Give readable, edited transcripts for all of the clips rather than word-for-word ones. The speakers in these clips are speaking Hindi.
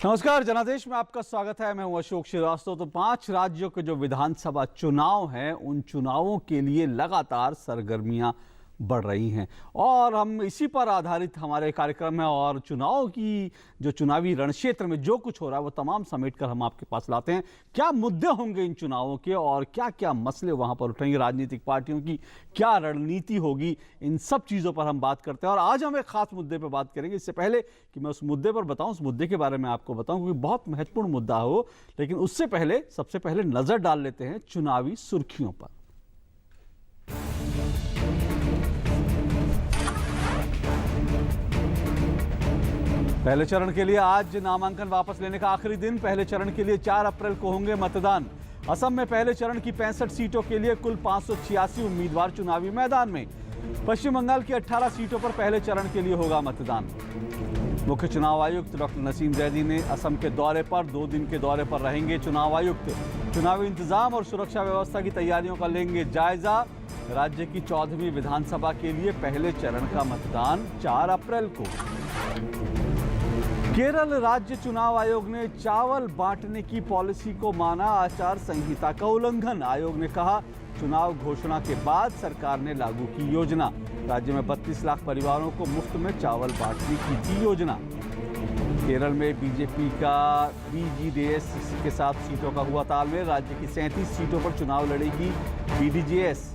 नमस्कार, जनादेश में आपका स्वागत है। मैं हूं अशोक श्रीवास्तव। तो 5 राज्यों के जो विधानसभा चुनाव हैं, उन चुनावों के लिए लगातार सरगर्मियां बढ़ रही हैं और हम इसी पर आधारित हमारे कार्यक्रम है और चुनाव की जो चुनावी रणक्षेत्र में जो कुछ हो रहा है वो तमाम समेट कर हम आपके पास लाते हैं। क्या मुद्दे होंगे इन चुनावों के और क्या क्या मसले वहां पर उठेंगे, राजनीतिक पार्टियों की क्या रणनीति होगी, इन सब चीज़ों पर हम बात करते हैं। और आज हम एक खास मुद्दे पर बात करेंगे। इससे पहले कि मैं उस मुद्दे पर बताऊं, उस मुद्दे के बारे में आपको बताऊं क्योंकि बहुत महत्वपूर्ण मुद्दा हो, लेकिन उससे पहले सबसे पहले नजर डाल लेते हैं चुनावी सुर्खियों पर। पहले चरण के लिए आज नामांकन वापस लेने का आखिरी दिन। पहले चरण के लिए 4 अप्रैल को होंगे मतदान। असम में पहले चरण की 65 सीटों के लिए कुल 586 उम्मीदवार चुनावी मैदान में। पश्चिम बंगाल की 18 सीटों पर पहले चरण के लिए होगा मतदान। मुख्य चुनाव आयुक्त डॉक्टर नसीम जैदी ने असम के दौरे पर 2 दिन के दौरे पर रहेंगे। चुनाव आयुक्त चुनावी इंतजाम और सुरक्षा व्यवस्था की तैयारियों का लेंगे जायजा। राज्य की 14वीं विधानसभा के लिए पहले चरण का मतदान 4 अप्रैल को। केरल राज्य चुनाव आयोग ने चावल बांटने की पॉलिसी को माना आचार संहिता का उल्लंघन। आयोग ने कहा, चुनाव घोषणा के बाद सरकार ने लागू की योजना। राज्य में 32 लाख परिवारों को मुफ्त में चावल बांटने की थी योजना। केरल में बीजेपी का बीडीजेएस के साथ सीटों का हुआ तालमेल। राज्य की 37 सीटों पर चुनाव लड़ेगी बीडीजेएस।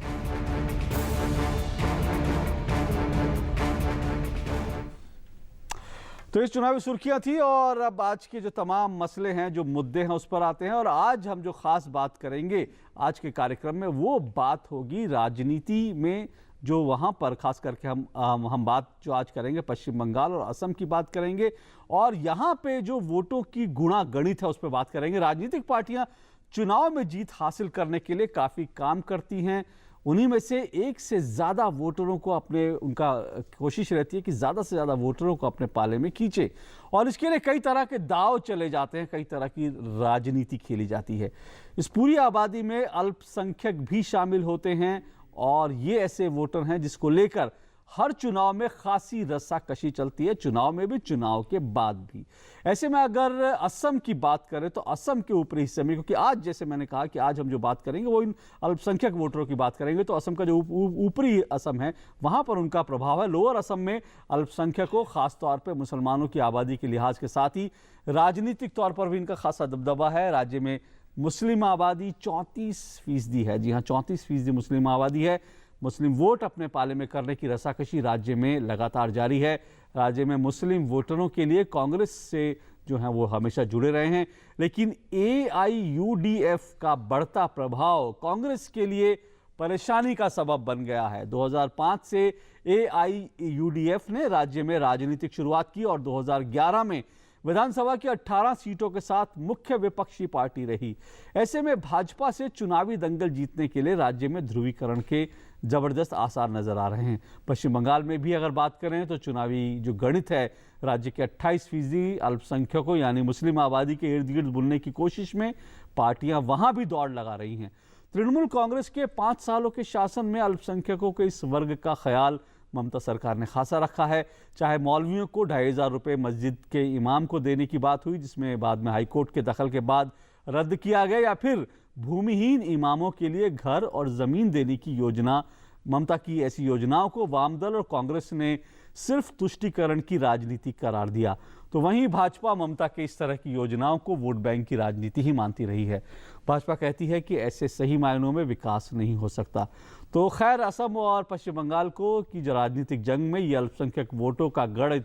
तो ये चुनावी सुर्खियां थी और अब आज के जो तमाम मसले हैं, जो मुद्दे हैं, उस पर आते हैं। और आज हम जो खास बात करेंगे आज के कार्यक्रम में, वो बात होगी राजनीति में जो वहाँ पर खास करके हम बात जो आज करेंगे पश्चिम बंगाल और असम की बात करेंगे और यहाँ पे जो वोटों की गुणागणित है उस पर बात करेंगे। राजनीतिक पार्टियां चुनाव में जीत हासिल करने के लिए काफ़ी काम करती हैं। उन्हीं में से एक से ज़्यादा वोटरों को उनका कोशिश रहती है कि ज़्यादा से ज़्यादा वोटरों को अपने पाले में खींचे और इसके लिए कई तरह के दाव चले जाते हैं, कई तरह की राजनीति खेली जाती है। इस पूरी आबादी में अल्पसंख्यक भी शामिल होते हैं और ये ऐसे वोटर हैं जिसको लेकर हर चुनाव में खासी रस्साकशी चलती है, चुनाव में भी, चुनाव के बाद भी। ऐसे में अगर असम की बात करें तो असम के ऊपरी हिस्से में, क्योंकि आज जैसे मैंने कहा कि आज हम जो बात करेंगे वो इन अल्पसंख्यक वोटरों की बात करेंगे, तो असम का जो ऊपरी असम है वहाँ पर उनका प्रभाव है। लोअर असम में अल्पसंख्यकों, खासतौर पर मुसलमानों की आबादी के लिहाज के साथ ही राजनीतिक तौर पर भी इनका खासा दबदबा है। राज्य में मुस्लिम आबादी 34% है। जी हाँ, 34% मुस्लिम आबादी है। मुस्लिम वोट अपने पाले में करने की रसाकशी राज्य में लगातार जारी है। राज्य में मुस्लिम वोटरों के लिए कांग्रेस से जो है वो हमेशा जुड़े रहे हैं, लेकिन AIUDF का बढ़ता प्रभाव कांग्रेस के लिए परेशानी का सबब बन गया है। 2005 से AIUDF ने राज्य में राजनीतिक शुरुआत की और 2011 में विधानसभा की 18 सीटों के साथ मुख्य विपक्षी पार्टी रही। ऐसे में भाजपा से चुनावी दंगल जीतने के लिए राज्य में ध्रुवीकरण के जबरदस्त आसार नजर आ रहे हैं। पश्चिम बंगाल में भी अगर बात करें तो चुनावी जो गणित है, राज्य के 28% अल्पसंख्यकों यानी मुस्लिम आबादी के इर्द गिर्द बुनने की कोशिश में पार्टियां वहां भी दौड़ लगा रही हैं। तृणमूल कांग्रेस के 5 सालों के शासन में अल्पसंख्यकों के इस वर्ग का ख्याल ममता सरकार ने खासा रखा है। चाहे मौलवियों को 2500 रुपये मस्जिद के इमाम को देने की बात हुई, जिसमें बाद में हाईकोर्ट के दखल के बाद रद्द किया गया, या फिर भूमिहीन इमामों के लिए घर और ज़मीन देने की योजना। ममता की ऐसी योजनाओं को वामदल और कांग्रेस ने सिर्फ तुष्टीकरण की राजनीति करार दिया, तो वहीं भाजपा ममता के इस तरह की योजनाओं को वोट बैंक की राजनीति ही मानती रही है। भाजपा कहती है कि ऐसे सही मायनों में विकास नहीं हो सकता। तो खैर, असम और पश्चिम बंगाल को की जो राजनीतिक जंग में ये अल्पसंख्यक वोटों का गढ़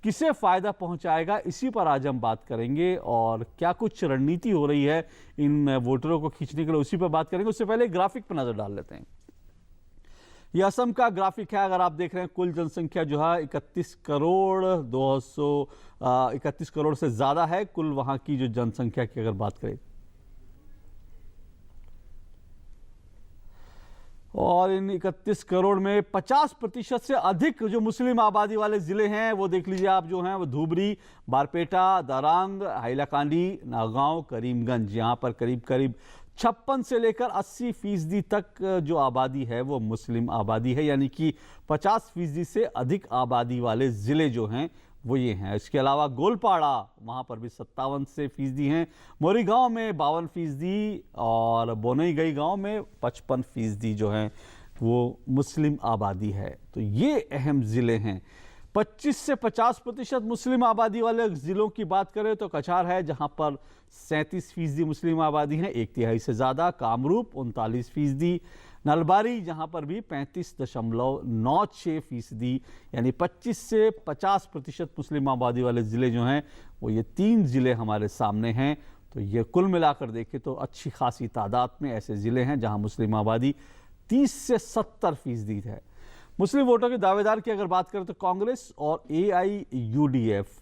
किसे फायदा पहुंचाएगा, इसी पर आज हम बात करेंगे और क्या कुछ रणनीति हो रही है इन वोटरों को खींचने के लिए, उसी पर बात करेंगे। उससे पहले ग्राफिक पर नजर डाल लेते हैं। यह असम का ग्राफिक है। अगर आप देख रहे हैं, कुल जनसंख्या जो है 31 करोड़ से ज़्यादा है कुल वहाँ की जो जनसंख्या की अगर बात करें, और इन 31 करोड़ में 50% से अधिक जो मुस्लिम आबादी वाले ज़िले हैं वो देख लीजिए आप, जो हैं वो धुबरी, बारपेटा, दारांग, हाइलाकांडी, नागांव, करीमगंज। यहाँ पर करीब करीब 56 से लेकर 80% तक जो आबादी है वो मुस्लिम आबादी है, यानी कि 50% से अधिक आबादी वाले ज़िले जो हैं वो ये हैं। इसके अलावा गोलपाड़ा वहाँ पर भी 57 से फीसदी हैं, मोरीगांव में 52% और बोनईगई गांव में 55% जो हैं वो मुस्लिम आबादी है। तो ये अहम ज़िले हैं। 25 से 50% मुस्लिम आबादी वाले ज़िलों की बात करें तो कछार है जहां पर 37% मुस्लिम आबादी है, 1/3 से ज़्यादा। कामरूप 39%, नलबारी जहां पर भी 35.96% यानी 25 से 50% मुस्लिम आबादी वाले ज़िले जो हैं वो ये 3 ज़िले हमारे सामने हैं। तो ये कुल मिलाकर देखें तो अच्छी खासी तादाद में ऐसे ज़िले हैं जहां मुस्लिम आबादी 30 से 70% है। मुस्लिम वोटों के दावेदार की अगर बात करें तो कांग्रेस और AIUDF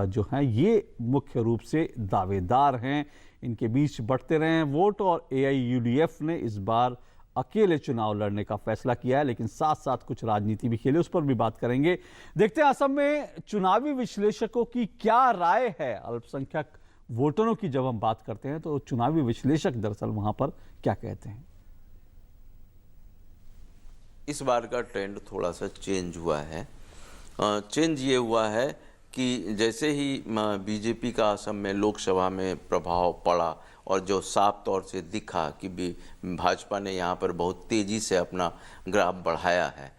जो हैं ये मुख्य रूप से दावेदार हैं। इनके बीच बढ़ते रहे हैं वोट और AIUDF ने इस बार अकेले चुनाव लड़ने का फैसला किया है, लेकिन साथ साथ कुछ राजनीति भी खेले, उस पर भी बात करेंगे। देखते हैं असम में चुनावी विश्लेषकों की क्या राय है। अल्पसंख्यक वोटरों की जब हम बात करते हैं तो चुनावी विश्लेषक दरअसल वहां पर क्या कहते हैं। इस बार का ट्रेंड थोड़ा सा चेंज हुआ है। चेंज ये हुआ है कि जैसे ही बीजेपी का असम में लोकसभा में प्रभाव पड़ा और जो साफ तौर से दिखा कि भाजपा ने यहाँ पर बहुत तेज़ी से अपना ग्राफ बढ़ाया है,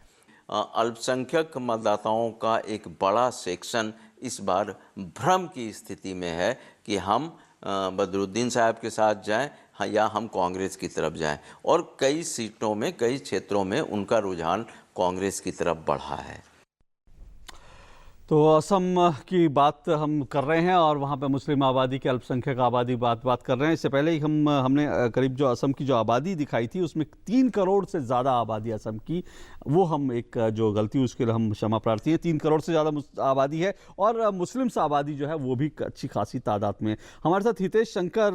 अल्पसंख्यक मतदाताओं का एक बड़ा सेक्शन इस बार भ्रम की स्थिति में है कि हम बदरुद्दीन साहब के साथ जाएं या हम कांग्रेस की तरफ जाएं, और कई सीटों में, कई क्षेत्रों में उनका रुझान कांग्रेस की तरफ बढ़ा है। तो असम की बात हम कर रहे हैं और वहाँ पे मुस्लिम आबादी के अल्पसंख्यक आबादी बात कर रहे हैं। इससे पहले ही हमने करीब जो असम की जो आबादी दिखाई थी उसमें 3 करोड़ से ज़्यादा आबादी असम की, वो हम एक जो गलती हुई उसके लिए हम क्षमा प्रार्थी हैं। 3 करोड़ से ज़्यादा आबादी है और मुस्लिम आबादी जो है वो भी अच्छी खासी तादाद में। हमारे साथ हितेश शंकर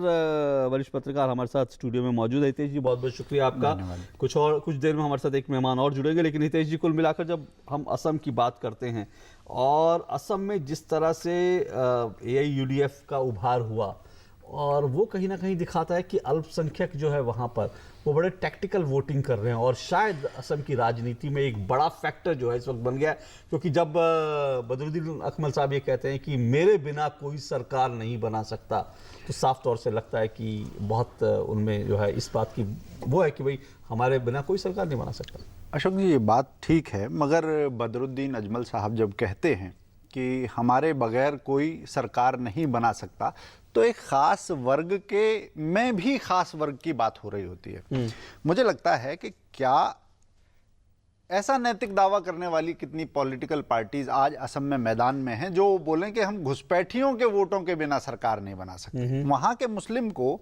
वरिष्ठ पत्रकार हमारे साथ स्टूडियो में मौजूद है। हितेश जी बहुत बहुत शुक्रिया आपका। कुछ देर में हमारे साथ एक मेहमान और जुड़ेंगे, लेकिन हितेश जी कुल मिलाकर जब हम असम की बात करते हैं और असम में जिस तरह से AIUDF का उभार हुआ, और वो कहीं ना कहीं दिखाता है कि अल्पसंख्यक जो है वहाँ पर वो बड़े टैक्टिकल वोटिंग कर रहे हैं और शायद असम की राजनीति में एक बड़ा फैक्टर जो है इस वक्त बन गया है। क्योंकि जब बदरुद्दीन अकमल साहब ये कहते हैं कि मेरे बिना कोई सरकार नहीं बना सकता, तो साफ तौर से लगता है कि बहुत उनमें जो है इस बात की वो है कि भाई हमारे बिना कोई सरकार नहीं बना सकता। अशोक जी ये बात ठीक है, मगर बदरुद्दीन अजमल साहब जब कहते हैं कि हमारे बगैर कोई सरकार नहीं बना सकता, तो एक खास वर्ग के में भी खास वर्ग की बात हो रही होती है। मुझे लगता है कि क्या ऐसा नैतिक दावा करने वाली कितनी पॉलिटिकल पार्टीज आज असम में मैदान में हैं जो बोलें कि हम घुसपैठियों के वोटों के बिना सरकार नहीं बना सकते। वहां के मुस्लिम को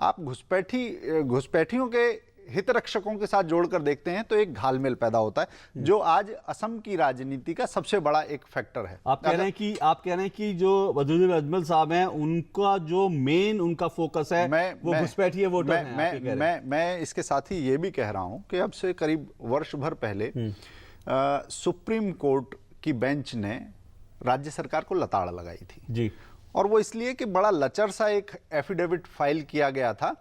आप घुसपैठियों के हित रक्षकों के साथ जोड़कर देखते हैं तो एक घालमेल पैदा होता है जो आज असम की राजनीति का सबसे बड़ा एक फैक्टर है। आप कह रहे हैं कि जो बदरुद्दीन अजमल साहब हैं उनका जो मेन उनका फोकस है वो घुसपैठिए वोटर हैं। मैं इसके साथ ही ये भी कह रहा हूं कि अब से करीब वर्ष भर पहले सुप्रीम कोर्ट की बेंच ने राज्य सरकार को लताड़ लगाई थी जी, और वो इसलिए कि बड़ा लचर सा एक एफिडेविट फाइल किया गया था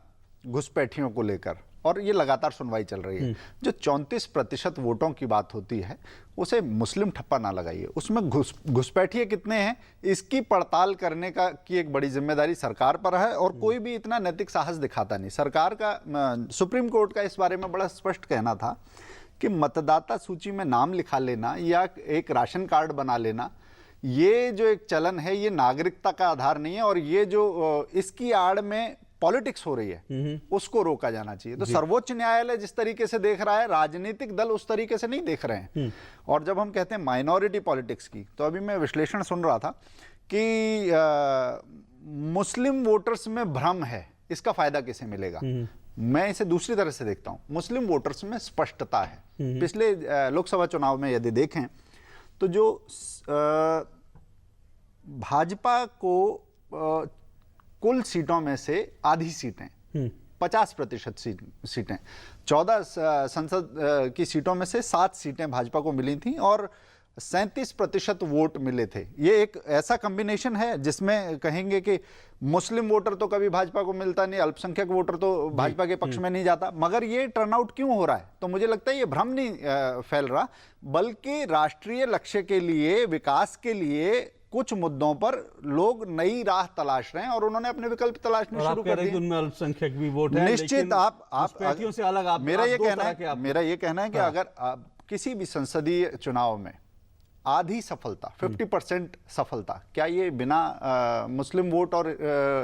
घुसपैठियों को लेकर, और ये लगातार सुनवाई चल रही है। जो 34% वोटों की बात होती है उसे मुस्लिम ठप्पा ना लगाइए, उसमें घुसपैठिए कितने हैं इसकी पड़ताल करने की एक बड़ी जिम्मेदारी सरकार पर है, और कोई भी इतना नैतिक साहस दिखाता नहीं। सरकार का, सुप्रीम कोर्ट का इस बारे में बड़ा स्पष्ट कहना था कि मतदाता सूची में नाम लिखा लेना या एक राशन कार्ड बना लेना, ये जो एक चलन है ये नागरिकता का आधार नहीं है, और ये जो इसकी आड़ में पॉलिटिक्स हो रही है उसको रोका जाना चाहिए। तो सर्वोच्च न्यायालय जिस तरीके से देख रहा है, राजनीतिक दल उस तरीके से नहीं देख रहे हैं। और जब हम कहते हैं माइनॉरिटी पॉलिटिक्स की, तो अभी मैं विश्लेषण सुन रहा था कि मुस्लिम वोटर्स में भ्रम है, इसका फायदा किसे मिलेगा। मैं इसे दूसरी तरह से देखता हूं, मुस्लिम वोटर्स में स्पष्टता है। पिछले लोकसभा चुनाव में यदि देखें तो जो भाजपा को कुल सीटों में से आधी सीटें 50% सीटें 14 संसद की सीटों में से 7 सीटें भाजपा को मिली थी, और 37% वोट मिले थे। ये एक ऐसा कॉम्बिनेशन है जिसमें कहेंगे कि मुस्लिम वोटर तो कभी भाजपा को मिलता नहीं, अल्पसंख्यक वोटर तो भाजपा के पक्ष में नहीं जाता, मगर ये टर्नआउट क्यों हो रहा है? तो मुझे लगता है ये भ्रम नहीं फैल रहा, बल्कि राष्ट्रीय लक्ष्य के लिए, विकास के लिए कुछ मुद्दों पर लोग नई राह तलाश रहे हैं और उन्होंने अपने विकल्प तलाशने शुरू कर दिए। उनमें अल्पसंख्यक भी वोट है, निश्चित आप घुसपैठियों से अलग आप मेरा ये कहना है कि अगर किसी भी संसदीय चुनाव में आधी सफलता, 50% सफलता, क्या ये बिना मुस्लिम वोट और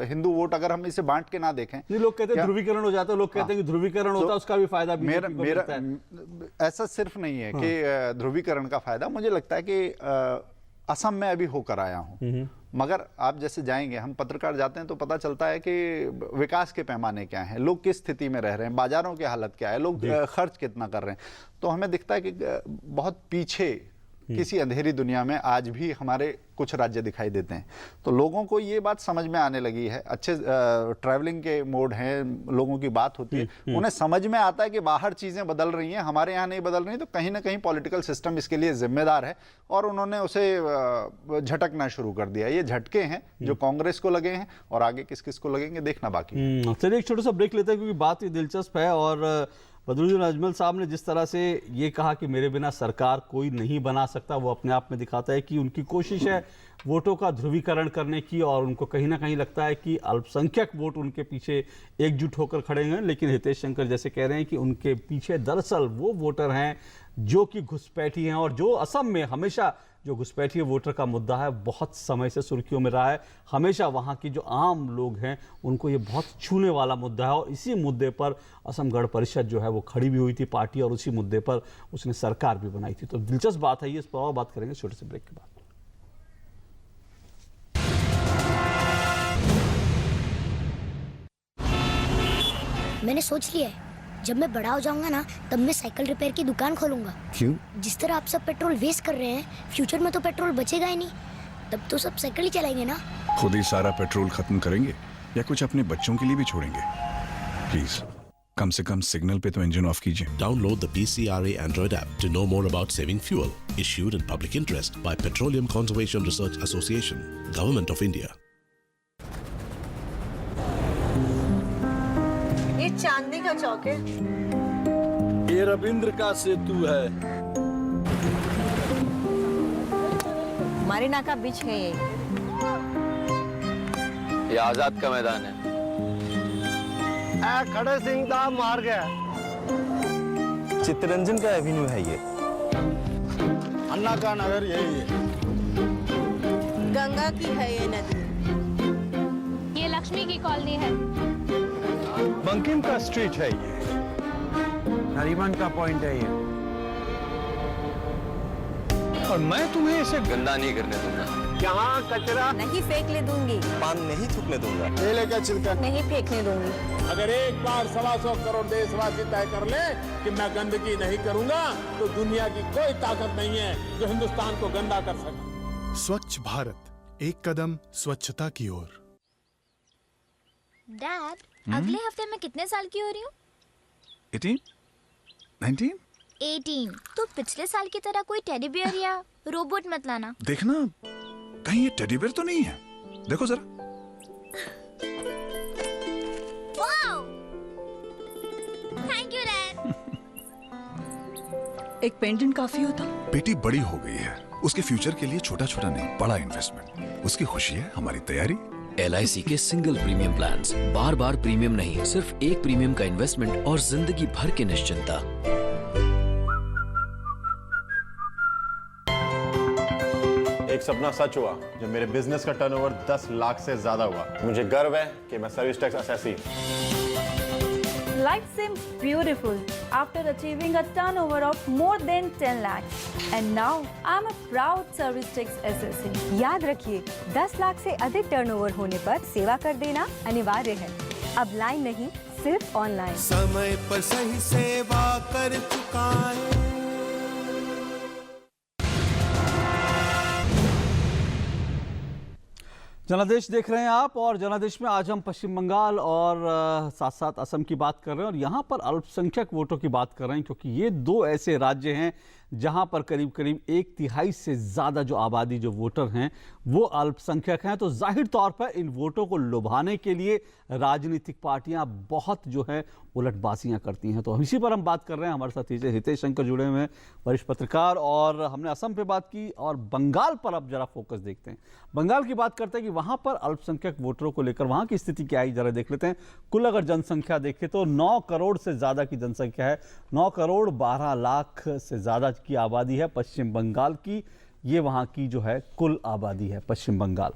हिंदू वोट अगर हम इसे बांट के ना देखें? नहीं, लोग कहते हैं ध्रुवीकरण हो जाता है, लोग कहते हैं कि ध्रुवीकरण होता है, उसका भी फायदा मेरा ऐसा सिर्फ नहीं है कि ध्रुवीकरण का फायदा। मुझे लगता है कि असम में अभी होकर आया हूं, मगर आप जैसे जाएंगे, हम पत्रकार जाते हैं तो पता चलता है कि विकास के पैमाने क्या हैं, लोग किस स्थिति में रह रहे हैं, बाजारों की हालत क्या है, लोग खर्च कितना कर रहे हैं। तो हमें दिखता है कि बहुत पीछे किसी अंधेरी दुनिया में आज भी हमारे कुछ राज्य दिखाई देते हैं। तो लोगों को ये बात समझ में आने लगी है, अच्छे ट्रैवलिंग के मोड हैं, लोगों की बात होती है, उन्हें समझ में आता है कि बाहर चीजें बदल रही हैं, हमारे यहाँ नहीं बदल रही, तो कहीं ना कहीं पॉलिटिकल सिस्टम इसके लिए जिम्मेदार है और उन्होंने उसे झटकना शुरू कर दिया। ये झटके हैं जो कांग्रेस को लगे हैं और आगे किस किस को लगेंगे देखना बाकी है। चलिए एक छोटा सा ब्रेक लेते हैं क्योंकि बात ये दिलचस्प है। और बदरुद्दीन अजमल साहब ने जिस तरह से ये कहा कि मेरे बिना सरकार कोई नहीं बना सकता, वो अपने आप में दिखाता है कि उनकी कोशिश है वोटों का ध्रुवीकरण करने की, और उनको कहीं ना कहीं लगता है कि अल्पसंख्यक वोट उनके पीछे एकजुट होकर खड़े हैं। लेकिन हितेश शंकर जैसे कह रहे हैं कि उनके पीछे दरअसल वो वोटर हैं जो कि घुसपैठी हैं, और जो असम में हमेशा जो घुसपैठी वोटर का मुद्दा है बहुत समय से सुर्खियों में रहा है। हमेशा वहाँ की जो आम लोग हैं उनको ये बहुत छूने वाला मुद्दा है, और इसी मुद्दे पर असम गण परिषद जो है वो खड़ी भी हुई थी पार्टी, और उसी मुद्दे पर उसने सरकार भी बनाई थी। तो दिलचस्प बात है ये, इस पर और बात करेंगे छोटे से ब्रेक के बाद। मैंने सोच लिया है, जब मैं बड़ा हो जाऊंगा ना, तब मैं साइकिल रिपेयर की दुकान खोलूंगा। क्यों? जिस तरह आप सब पेट्रोल वेस्ट कर रहे हैं, फ्यूचर में तो पेट्रोल बचेगा ही नहीं, तब तो सब साइकिल ही चलाएंगे ना। खुद ही सारा पेट्रोल खत्म करेंगे या कुछ अपने बच्चों के लिए भी छोड़ेंगे? प्लीज कम से कम सिग्नल पे तो इंजन ऑफ कीजिए। Download the PCRA Android app to know more about saving fuel. Issued in public interest by Petroleum Conservation Research Association, Government of India. ये चांदनी का चौक है। ये रविंद्र का सेतु है। मरीना का बीच है ये आजाद का मैदान है। खड़े सिंह दा मार गया। चित्तरंजन का एवेन्यू है ये। अन्ना का नगर यही है। गंगा की है ये नदी। ये लक्ष्मी की कॉलोनी है। बंकिम का स्ट्रीट है ये। नरीमन का पॉइंट है ये। और मैं तुम्हें इसे गंदा नहीं करने दूंगा। यहाँ कचरा नहीं फेंकने दूंगी। पान नहीं थूकने दूंगा। केले का छिलका नहीं फेंकने दूंगी। अगर एक बार 125 करोड़ देशवासी तय कर ले कि मैं गंदगी नहीं करूंगा, तो दुनिया की कोई ताकत नहीं है जो हिंदुस्तान को गंदा कर सके। स्वच्छ भारत, एक कदम स्वच्छता की ओर। डैड, अगले हफ्ते मैं कितने साल की हो रही हूँ? 18? 19? 18। तो पिछले साल की तरह कोई टेडी बियर या रोबोट मत लाना। देखना कहीं ये टेडी बेयर तो नहीं है, देखो जरा। वाओ! Thank you dad. एक पेंडेंट काफी होता। बेटी बड़ी हो गई है, उसके फ्यूचर के लिए छोटा छोटा नहीं बड़ा इन्वेस्टमेंट, उसकी खुशी है हमारी तैयारी। LIC के सिंगल प्रीमियम प्लान्स, बार बार प्रीमियम नहीं, सिर्फ एक प्रीमियम का इन्वेस्टमेंट और जिंदगी भर की निश्चिंता। एक सपना सच हुआ जब मेरे बिजनेस का टर्नओवर 10 लाख से ज्यादा हुआ। मुझे गर्व है कि मैं service tax assessee. Life seems beautiful after achieving a turnover of more than 10 lakhs. And now I'm a proud service tax assessee. याद रखिए, 10 लाख से अधिक टर्नओवर होने पर सेवा कर देना अनिवार्य है। अब लाइन नहीं, सिर्फ ऑनलाइन। समय पर सही सेवा कर चुका है। जनादेश देख रहे हैं आप, और जनादेश में आज हम पश्चिम बंगाल और साथ साथ असम की बात कर रहे हैं, और यहाँ पर अल्पसंख्यक वोटों की बात कर रहे हैं, क्योंकि ये दो ऐसे राज्य हैं जहां पर करीब करीब 1/3 से ज़्यादा जो आबादी, जो वोटर हैं वो अल्पसंख्यक हैं। तो जाहिर तौर पर इन वोटों को लुभाने के लिए राजनीतिक पार्टियां बहुत जो है उलटबाजियां करती हैं। तो इसी पर हम बात कर रहे हैं। हमारे साथ हितेश शंकर जुड़े हुए हैं, वरिष्ठ पत्रकार, और हमने असम पे बात की और बंगाल पर अब जरा फोकस देखते हैं। बंगाल की बात करते हैं कि वहां पर अल्पसंख्यक वोटरों को लेकर वहां की स्थिति क्या है, जरा देख लेते हैं। कुल अगर जनसंख्या देखें तो 9 करोड़ से ज़्यादा की जनसंख्या है। 9 करोड़ 12 लाख से ज़्यादा की आबादी है पश्चिम बंगाल की। ये वहाँ की जो है कुल आबादी है पश्चिम बंगाल।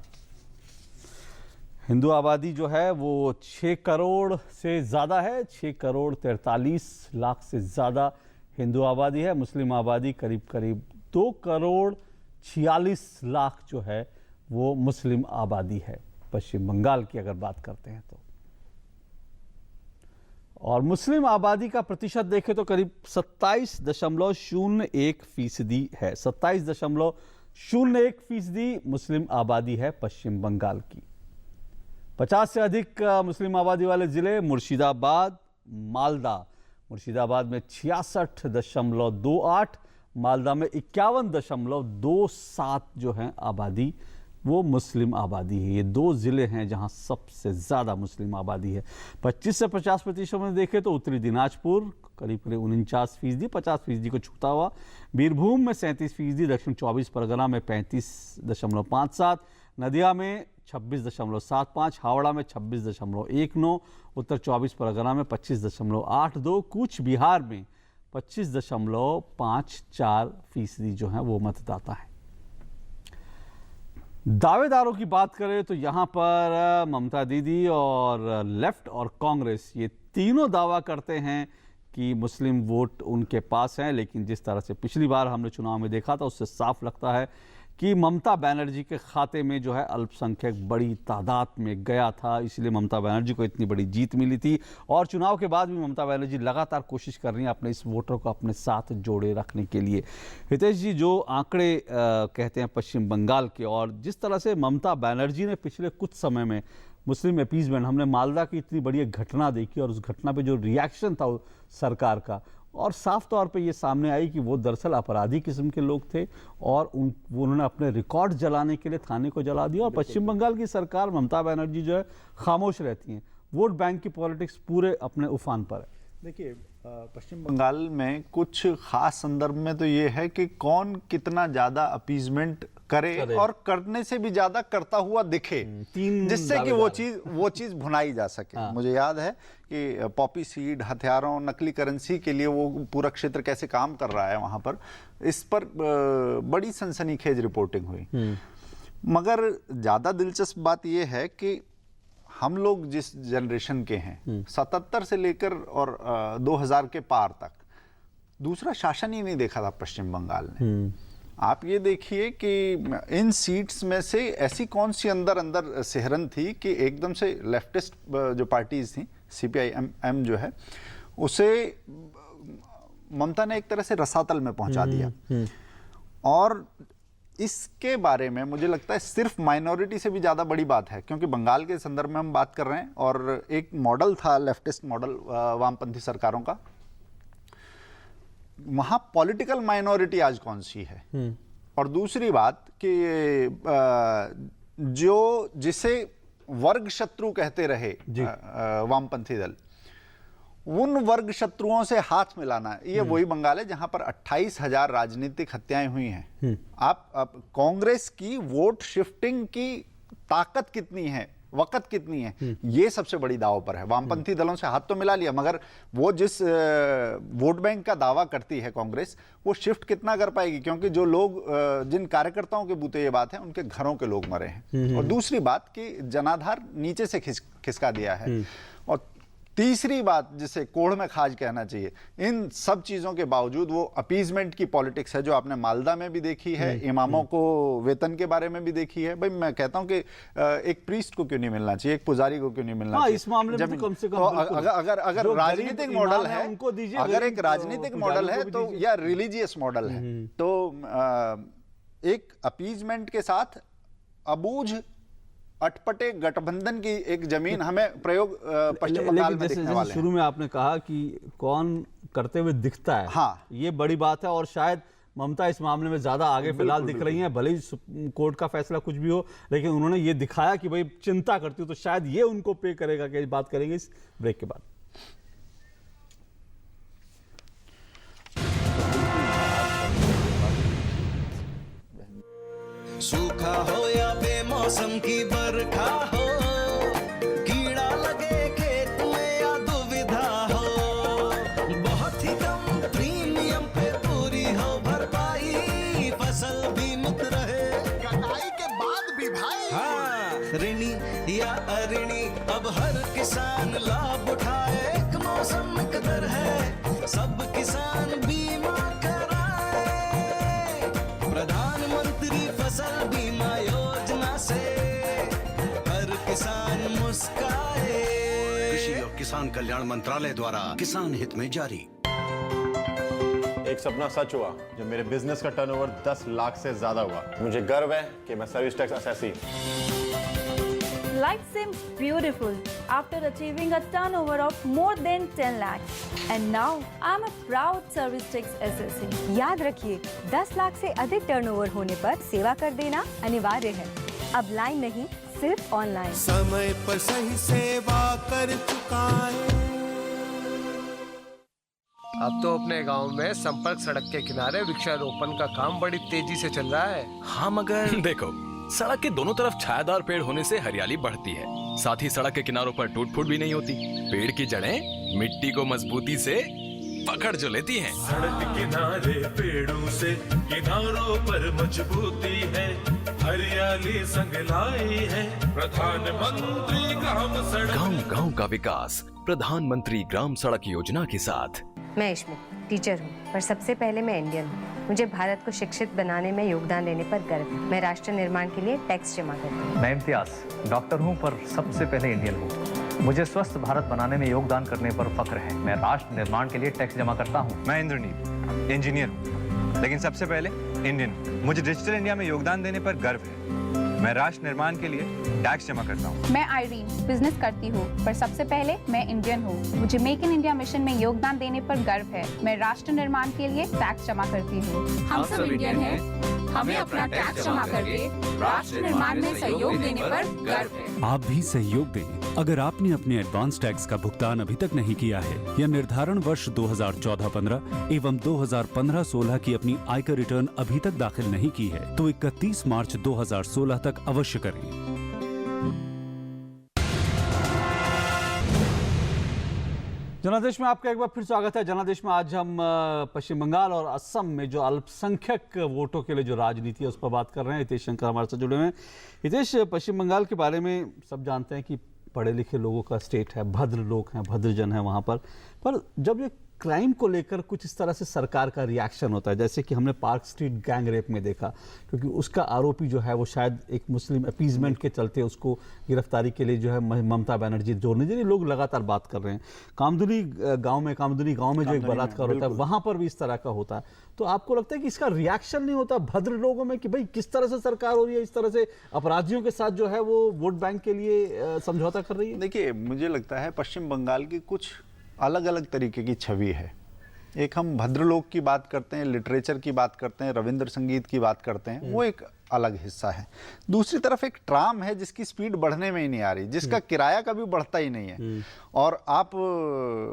हिंदू आबादी जो है वो 6 करोड़ से ज़्यादा है। 6 करोड़ 43 लाख से ज़्यादा हिंदू आबादी है। मुस्लिम आबादी करीब करीब 2 करोड़ 46 लाख जो है वो मुस्लिम आबादी है पश्चिम बंगाल की अगर बात करते हैं तो। और मुस्लिम आबादी का प्रतिशत देखें तो करीब 27.01% है। 27.01% मुस्लिम आबादी है पश्चिम बंगाल की। 50 से अधिक मुस्लिम आबादी वाले जिले मुर्शिदाबाद, मालदा। मुर्शिदाबाद में 66.28, मालदा में 51.27 जो है आबादी वो मुस्लिम आबादी है। ये 2 ज़िले हैं जहां सबसे ज़्यादा मुस्लिम आबादी है। 25 से 50% में देखें तो उत्तरी दिनाजपुर करीब करीब 49%, 50% को छूता हुआ। बीरभूम में 37%, दक्षिण 24 परगना में 35.57, नदिया में 26.75, हावड़ा में 26.19, उत्तर 24 परगना में 25.82, कूच बिहार में 25.54% जो है वो मतदाता है। दावेदारों की बात करें तो यहाँ पर ममता दीदी और लेफ्ट और कांग्रेस ये तीनों दावा करते हैं कि मुस्लिम वोट उनके पास हैं। लेकिन जिस तरह से पिछली बार हमने चुनाव में देखा था उससे साफ लगता है कि ममता बनर्जी के खाते में जो है अल्पसंख्यक बड़ी तादाद में गया था, इसलिए ममता बनर्जी को इतनी बड़ी जीत मिली थी। और चुनाव के बाद भी ममता बनर्जी लगातार कोशिश कर रही हैं अपने इस वोटर को अपने साथ जोड़े रखने के लिए। हितेश जी, जो आंकड़े कहते हैं पश्चिम बंगाल के, और जिस तरह से ममता बनर्जी ने पिछले कुछ समय में मुस्लिम अपीजमेंट, हमने मालदा की इतनी बड़ी एक घटना देखी और उस घटना पर जो रिएक्शन था सरकार का, और साफ तौर पे ये सामने आई कि वो दरअसल अपराधी किस्म के लोग थे और उन्होंने अपने रिकॉर्ड जलाने के लिए थाने को जला दिया। और पश्चिम बंगाल की सरकार, ममता बनर्जी जो है खामोश रहती हैं। वोट बैंक की पॉलिटिक्स पूरे अपने उफान पर है। देखिए, पश्चिम बंगाल में कुछ खास संदर्भ में तो ये है कि कौन कितना ज्यादा अपीजमेंट करे और करने से भी ज्यादा करता हुआ दिखे, जिससे कि वो चीज भुनाई जा सके। मुझे याद है कि पॉपी सीड, हथियारों, नकली करेंसी के लिए वो पूरा क्षेत्र कैसे काम कर रहा है वहां पर, इस पर बड़ी सनसनीखेज रिपोर्टिंग हुई। मगर ज्यादा दिलचस्प बात यह है कि हम लोग जिस जनरेशन के हैं, 77 से लेकर और 2000 के पार तक दूसरा शासन ही नहीं देखा था पश्चिम बंगाल ने। आप ये देखिए कि इन सीट्स में से ऐसी कौन सी अंदर सिहरन थी कि एकदम से लेफ्टिस्ट जो पार्टीज थी, CPIM जो है, उसे ममता ने एक तरह से रसातल में पहुंचा दिया। और इसके बारे में मुझे लगता है सिर्फ माइनॉरिटी से भी ज़्यादा बड़ी बात है, क्योंकि बंगाल के संदर्भ में हम बात कर रहे हैं और एक मॉडल था लेफ्टिस्ट मॉडल वामपंथी सरकारों का। वहाँ पॉलिटिकल माइनॉरिटी आज कौन सी है, और दूसरी बात कि जिसे वर्ग शत्रु कहते रहे वामपंथी दल, उन वर्ग शत्रुओं से हाथ मिलाना, ये वही बंगाल है जहां पर 28,000 राजनीतिक हत्याएं हुई हैं। आप कांग्रेस की वोट शिफ्टिंग की ताकत कितनी है, वक़्त कितनी है, ये सबसे बड़ी दाव पर है। वामपंथी दलों से हाथ तो मिला लिया, मगर वो जिस वोट बैंक का दावा करती है कांग्रेस, वो शिफ्ट कितना कर पाएगी, क्योंकि जो लोग, जिन कार्यकर्ताओं के बूते ये बात है, उनके घरों के लोग मरे हैं। और दूसरी बात कि जनाधार नीचे से खिसका दिया है। और तीसरी बात जिसे कोढ़ में खाज कहना चाहिए, इन सब चीज़ों के बावजूद वो अपीजमेंट की पॉलिटिक्स है, जो आपने मालदा में भी देखी है, इमामों को वेतन के बारे में भी देखी है। भाई मैं कहता हूं कि एक प्रीस्ट को क्यों नहीं मिलना चाहिए, एक पुजारी को क्यों नहीं मिलना चाहिए इस मामले में? कम से कम अगर राजनीतिक मॉडल है, उनको दीजिए। अगर एक राजनीतिक मॉडल है तो, या रिलीजियस मॉडल है तो, एक अपीजमेंट के साथ अबूझ अटपटे गठबंधन की एक जमीन हमें प्रयोग पश्चिम बंगाल में दिखने वाले हैं। शुरू में आपने कहा कि कौन करते हुए दिखता है, हाँ, ये बड़ी बात है। और शायद ममता इस मामले में ज्यादा आगे फिलहाल दिख रही हैं, भले ही कोर्ट का फैसला कुछ भी हो, लेकिन उन्होंने ये दिखाया कि भाई चिंता करती हूँ, तो शायद ये उनको पे करेगा। कि बात करेंगे इस ब्रेक के बाद। सूखा हो या बेमौसम की बरखा हो, कीड़ा लगे खेत में या दुविधा हो, बहुत ही कम प्रीमियम पे पूरी हो भरपाई, फसल बीमित रहे कटाई के बाद भी भाई। हाँ, ऋणी या अऋणी अब हर किसान लाभ उठाए, एक मौसम कदर है सब किसान बीमा कराए, प्रधानमंत्री फसल बीमा योजना से हर किसान मुस्काए। कृषि और किसान कल्याण मंत्रालय द्वारा किसान हित में जारी। एक सपना सच हुआ जब मेरे बिजनेस का टर्नओवर 10 लाख से ज्यादा हुआ। मुझे गर्व है कि मैं service tax assessee. Life seems beautiful after achieving a turnover of more than 10 lakhs. And now I'm a proud service tax assessee. याद रखिए, 10 लाख से अधिक टर्नओवर होने पर सेवा कर देना अनिवार्य है। अब लाइन नहीं, सिर्फ ऑनलाइन। समय पर सही सेवा कर चुकाए। अब तो अपने गांव में संपर्क सड़क के किनारे वृक्षारोपण का काम बड़ी तेजी से चल रहा है। हाँ, मगर देखो, सड़क के दोनों तरफ छायादार पेड़ होने से हरियाली बढ़ती है, साथ ही सड़क के किनारों पर टूट फूट भी नहीं होती। पेड़ की जड़ें मिट्टी को मजबूती से पकड़ जो लेती हैं। सड़क किनारे पेड़ों से किनारों पर मजबूती है, हरियाली संग लाई है प्रधानमंत्री ग्राम सड़क। गांव का विकास प्रधानमंत्री ग्राम सड़क योजना के साथ। मैं इश्मित टीचर हूँ, पर सबसे पहले मैं इंडियन हूँ। मुझे भारत को शिक्षित बनाने में योगदान देने पर गर्व है। मैं राष्ट्र निर्माण के लिए टैक्स जमा करती हूँ। मैं इम्तियाज डॉक्टर हूँ, पर सबसे पहले इंडियन हूँ। मुझे स्वस्थ भारत बनाने में योगदान करने पर फख्र है। मैं राष्ट्र निर्माण के लिए टैक्स जमा करता हूँ। मैं इंद्रनील इंजीनियर हूँ, लेकिन सबसे पहले इंडियन हूँ। मुझे डिजिटल इंडिया में योगदान देने पर गर्व है। मैं राष्ट्र निर्माण के लिए टैक्स जमा करता हूँ। मैं आयरीन बिजनेस करती हूँ, पर सबसे पहले मैं इंडियन हूँ। मुझे मेक इन इंडिया मिशन में योगदान देने पर गर्व है। मैं राष्ट्र निर्माण के लिए टैक्स जमा करती हूँ। हम सब इंडियन हैं, हमें अपना टैक्स जमा करके राष्ट्र निर्माण में सहयोग देने पर गर्व है। आप भी सहयोग दें। अगर आपने अपने एडवांस टैक्स का भुगतान अभी तक नहीं किया है या निर्धारण वर्ष 2014-15 एवं 2015-16 की अपनी आयकर रिटर्न अभी तक दाखिल नहीं की है, तो 31 मार्च 2016 तक अवश्य करें। जनादेश में आपका एक बार फिर स्वागत है। जनादेश में आज हम पश्चिम बंगाल और असम में जो अल्पसंख्यक वोटों के लिए जो राजनीति है उस पर बात कर रहे हैं। हितेश शंकर हमारे साथ जुड़े हुए हैं। हितेश, पश्चिम बंगाल के बारे में सब जानते हैं कि पढ़े लिखे लोगों का स्टेट है, भद्र लोग हैं, भद्रजन है वहाँ पर जब ये क्राइम को लेकर कुछ इस तरह से सरकार का रिएक्शन होता है, जैसे कि हमने पार्क स्ट्रीट गैंग रेप में देखा, क्योंकि उसका आरोपी जो है वो शायद एक मुस्लिम अपीजमेंट के चलते उसको गिरफ्तारी के लिए जो है ममता बनर्जी जोड़ने के लिए लोग लगातार बात कर रहे हैं। कामदुनी गांव में जो एक बलात्कार होता है वहां पर भी इस तरह का होता है, तो आपको लगता है कि इसका रिएक्शन नहीं होता भद्र लोगों में कि भाई किस तरह से सरकार हो रही है, इस तरह से अपराधियों के साथ जो है वो वोट बैंक के लिए समझौता कर रही है? देखिए, मुझे लगता है पश्चिम बंगाल की कुछ अलग अलग तरीके की छवि है। एक हम भद्र लोग की बात करते हैं, लिटरेचर की बात करते हैं, रविंद्र संगीत की बात करते हैं, वो एक अलग हिस्सा है। दूसरी तरफ एक ट्राम है जिसकी स्पीड बढ़ने में ही नहीं आ रही, जिसका किराया कभी बढ़ता ही नहीं है। और आप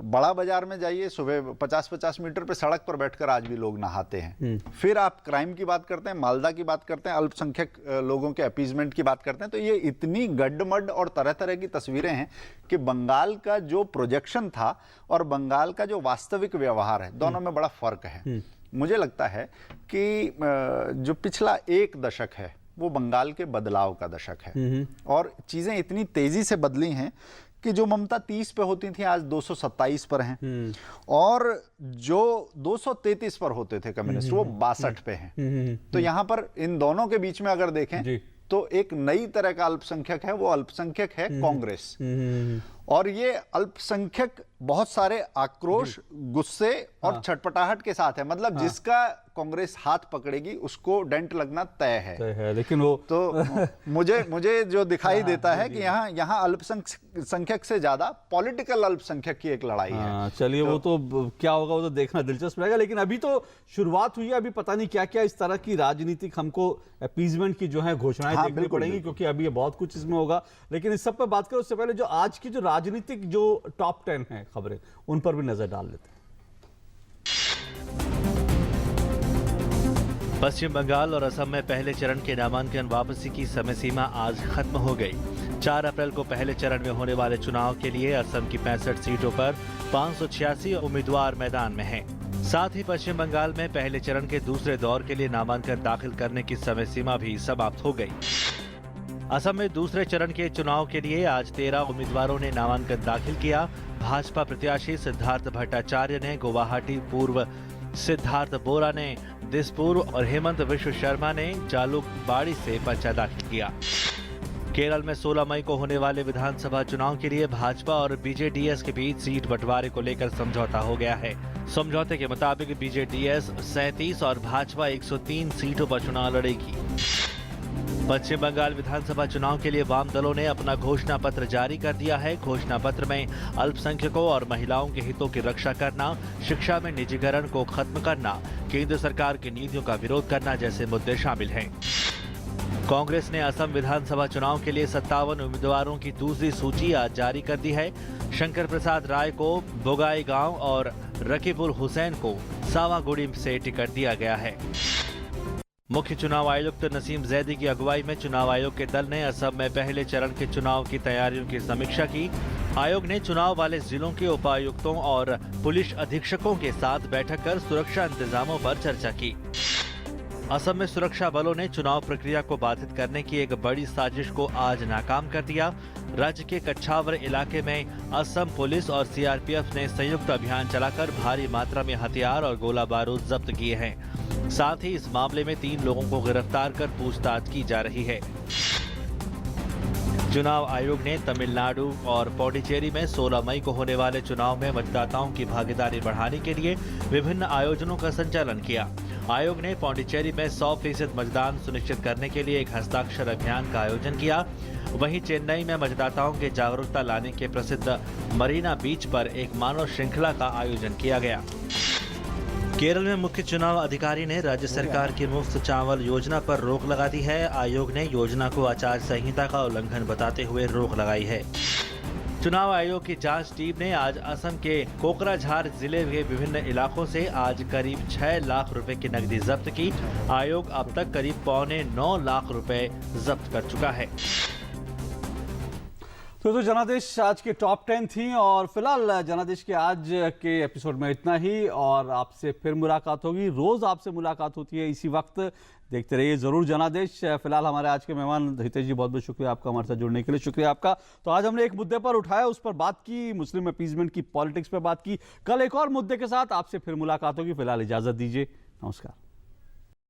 बड़ा बाजार में जाइए, सुबह 50-50 मीटर पे सड़क पर बैठकर आज भी लोग नहाते हैं। फिर आप क्राइम की बात करते हैं, मालदा की बात करते हैं, अल्पसंख्यक लोगों के अपीजमेंट की बात करते हैं, तो ये इतनी गड्ढमड और तरह तरह की तस्वीरें हैं कि बंगाल का जो प्रोजेक्शन था और बंगाल का जो वास्तविक व्यवहार है, दोनों में बड़ा फर्क है। मुझे लगता है कि जो पिछला एक दशक है वो बंगाल के बदलाव का दशक है और चीजें इतनी तेजी से बदली हैं कि जो ममता 30 पे होती थी आज 227 पर हैं और जो 233 पर होते थे कम्युनिस्ट वो 62 पे हैं। तो यहाँ पर इन दोनों के बीच में अगर देखें तो एक नई तरह का अल्पसंख्यक है, वो अल्पसंख्यक है कांग्रेस। और ये अल्पसंख्यक बहुत सारे आक्रोश, गुस्से और छटपटाहट के साथ है। मतलब जिसका कांग्रेस हाथ पकड़ेगी उसको डेंट लगना तय है। लेकिन वो तो मुझे जो दिखाई देता है कि यहाँ अल्पसंख्यक से ज्यादा पॉलिटिकल अल्पसंख्यक की एक लड़ाई है। चलिए वो तो क्या होगा वो तो देखना दिलचस्प रहेगा। लेकिन अभी तो शुरुआत हुई है, अभी पता नहीं क्या क्या इस तरह की राजनीतिक हमको अपीजमेंट की जो है घोषणाएं देखनी पड़ेंगी, क्योंकि अभी ये बहुत कुछ इसमें होगा। लेकिन इस सब पर बात करें उससे पहले जो आज की जो राजनीतिक जो टॉप 10 है खबरें, उन पर भी नजर डाल लेते हैं। पश्चिम बंगाल और असम में पहले चरण के नामांकन वापसी की समय सीमा आज खत्म हो गई। 4 अप्रैल को पहले चरण में होने वाले चुनाव के लिए असम की 65 सीटों पर 586 उम्मीदवार मैदान में हैं। साथ ही पश्चिम बंगाल में पहले चरण के दूसरे दौर के लिए नामांकन दाखिल करने की समय सीमा भी समाप्त हो गई। असम में दूसरे चरण के चुनाव के लिए आज 13 उम्मीदवारों ने नामांकन दाखिल किया। भाजपा प्रत्याशी सिद्धार्थ भट्टाचार्य ने गुवाहाटी पूर्व, सिद्धार्थ बोरा ने दिसपुर और हेमंत विश्व शर्मा ने जालुकबाड़ी से पर्चा दाखिल किया। केरल में 16 मई को होने वाले विधानसभा चुनाव के लिए भाजपा और बीजेडीएस के बीच सीट बंटवारे को लेकर समझौता हो गया है। समझौते के मुताबिक बीजेडीएस 37 और भाजपा 103 सीटों पर चुनाव लड़ेगी। पश्चिम बंगाल विधानसभा चुनाव के लिए वाम दलों ने अपना घोषणा पत्र जारी कर दिया है। घोषणा पत्र में अल्पसंख्यकों और महिलाओं के हितों की रक्षा करना, शिक्षा में निजीकरण को खत्म करना, केंद्र सरकार की नीतियों का विरोध करना जैसे मुद्दे शामिल हैं। कांग्रेस ने असम विधानसभा चुनाव के लिए 57 उम्मीदवारों की दूसरी सूची आज जारी कर दी है। शंकर प्रसाद राय को बोगाईगांव और रकीबुल हुसैन को सावागुड़ी से टिकट दिया गया है। मुख्य चुनाव आयुक्त नसीम जैदी की अगुवाई में चुनाव आयोग के दल ने असम में पहले चरण के चुनाव की तैयारियों की समीक्षा की। आयोग ने चुनाव वाले जिलों के उपायुक्तों और पुलिस अधीक्षकों के साथ बैठक कर सुरक्षा इंतजामों पर चर्चा की। असम में सुरक्षा बलों ने चुनाव प्रक्रिया को बाधित करने की एक बड़ी साजिश को आज नाकाम कर दिया। राज्य के कछावर इलाके में असम पुलिस और सीआरपीएफ ने संयुक्त अभियान चलाकर भारी मात्रा में हथियार और गोला बारूद जब्त किए हैं। साथ ही इस मामले में 3 लोगों को गिरफ्तार कर पूछताछ की जा रही है। चुनाव आयोग ने तमिलनाडु और पौंडीचेरी में 16 मई को होने वाले चुनाव में मतदाताओं की भागीदारी बढ़ाने के लिए विभिन्न आयोजनों का संचालन किया। आयोग ने पौंडीचेरी में 100% मतदान सुनिश्चित करने के लिए एक हस्ताक्षर अभियान का आयोजन किया। वहीं चेन्नई में मतदाताओं के जागरूकता लाने के प्रसिद्ध मरीना बीच पर एक मानव श्रृंखला का आयोजन किया गया। केरल में मुख्य चुनाव अधिकारी ने राज्य सरकार की मुफ्त चावल योजना पर रोक लगा दी है। आयोग ने योजना को आचार संहिता का उल्लंघन बताते हुए रोक लगाई है। चुनाव आयोग की जांच टीम ने आज असम के कोकराझार जिले के विभिन्न इलाकों से आज करीब 6 लाख रुपए की नकदी जब्त की। आयोग अब तक करीब 8.25 लाख रुपए जब्त कर चुका है। तो जनादेश आज के टॉप 10 थी और फिलहाल जनादेश के आज के एपिसोड में इतना ही और आपसे फिर मुलाकात होगी। रोज आपसे मुलाकात होती है इसी वक्त, देखते रहिए जरूर जनादेश। फिलहाल हमारे आज के मेहमान हितेश जी, बहुत बहुत शुक्रिया आपका हमारे साथ जुड़ने के लिए, शुक्रिया आपका। तो आज हमने एक मुद्दे पर उठाया, उस पर बात की, मुस्लिम अपीजमेंट की, पॉलिटिक्स पर बात की। कल एक और मुद्दे के साथ आपसे फिर मुलाकात होगी। फिलहाल इजाजत दीजिए, नमस्कार।